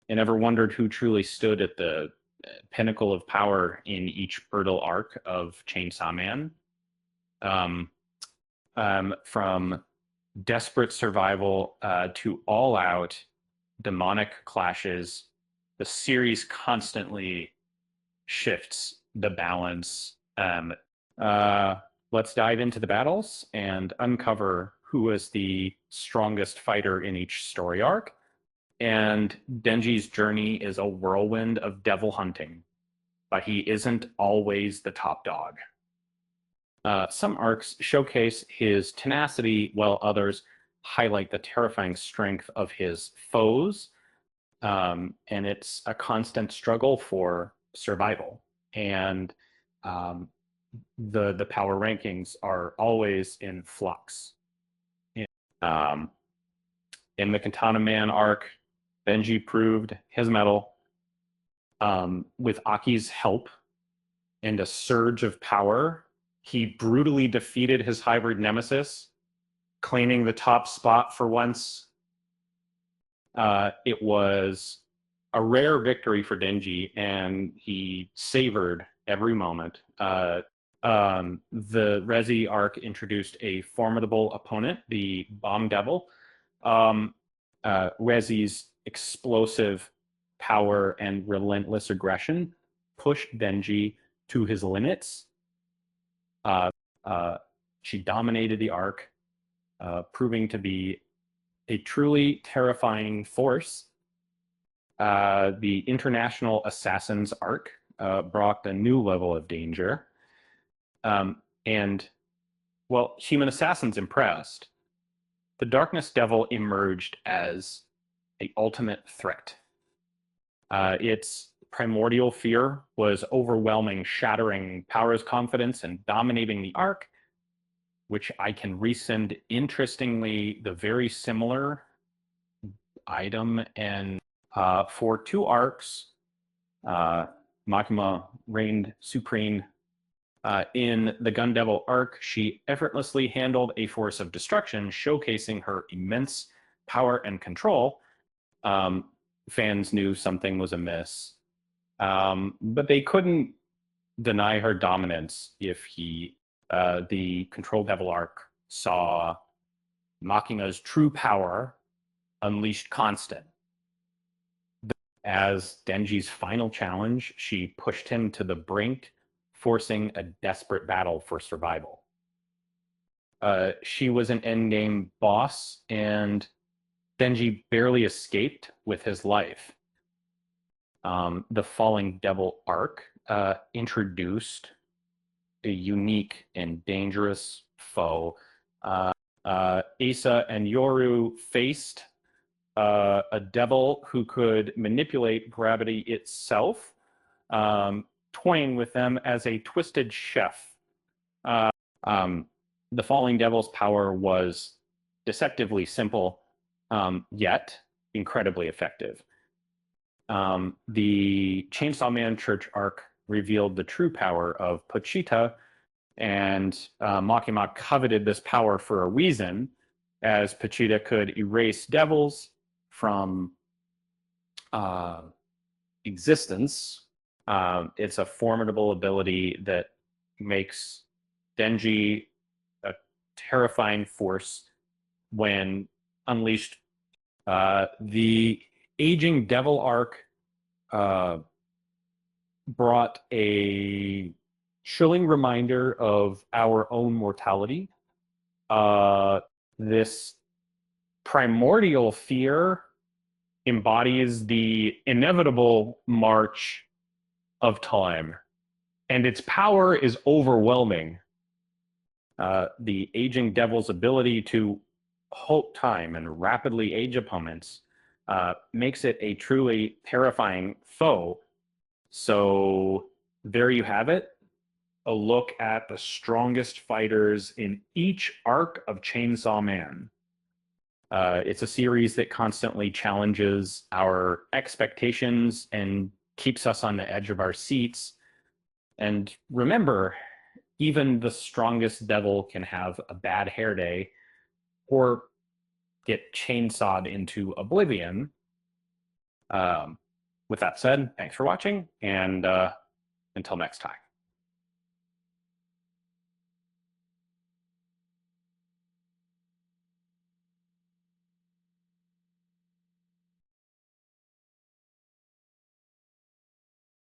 and ever wondered who truly stood at the pinnacle of power in each brutal arc of Chainsaw Man? Um, from desperate survival to all out demonic clashes, the series constantly shifts the balance. Uh, let's dive into the battles and uncover who is the strongest fighter in each story arc. And Denji's journey is a whirlwind of devil hunting, but he isn't always the top dog. Some arcs showcase his tenacity, while others highlight the terrifying strength of his foes. And it's a constant struggle for survival. And um, the power rankings are always in flux. Um, in the Katana Man arc, Benji proved his mettle. With Aki's help and a surge of power, he brutally defeated his hybrid nemesis, claiming the top spot for once. It was a rare victory for Denji, and he savored every moment. The Rezi arc introduced a formidable opponent, the Bomb Devil. Rezi's explosive power and relentless aggression pushed Denji to his limits. Uh, uh, she dominated the arc, proving to be a truly terrifying force. The International Assassins arc brought a new level of danger. And, well, human assassins impressed. The Darkness Devil emerged as the ultimate threat. Its primordial fear was overwhelming, shattering Power's confidence and dominating the arc, which I can resend, interestingly, the very similar item and for two arcs, Makima reigned supreme. In the Gun Devil arc, she effortlessly handled a force of destruction, showcasing her immense power and control. Fans knew something was amiss, but they couldn't deny her dominance if the Control Devil arc saw Makima's true power unleashed constant. As Denji's final challenge, she pushed him to the brink, forcing a desperate battle for survival. She was an endgame boss, and Denji barely escaped with his life. The Falling Devil arc introduced a unique and dangerous foe. Asa and Yoru faced a devil who could manipulate gravity itself, toying with them as a twisted chef. Um, the Falling Devil's power was deceptively simple, yet incredibly effective. The Chainsaw Man Church arc revealed the true power of Pochita, and Makima coveted this power for a reason, as Pochita could erase devils from existence. It's a formidable ability that makes Denji a terrifying force when unleashed. The Aging Devil arc brought a chilling reminder of our own mortality. This primordial fear embodies the inevitable march of time, and its power is overwhelming. The Aging Devil's ability to halt time and rapidly age opponents makes it a truly terrifying foe. So there you have it, a look at the strongest fighters in each arc of Chainsaw Man. It's a series that constantly challenges our expectations and keeps us on the edge of our seats. And remember, even the strongest devil can have a bad hair day or get chainsawed into oblivion. With that said, thanks for watching, and until next time.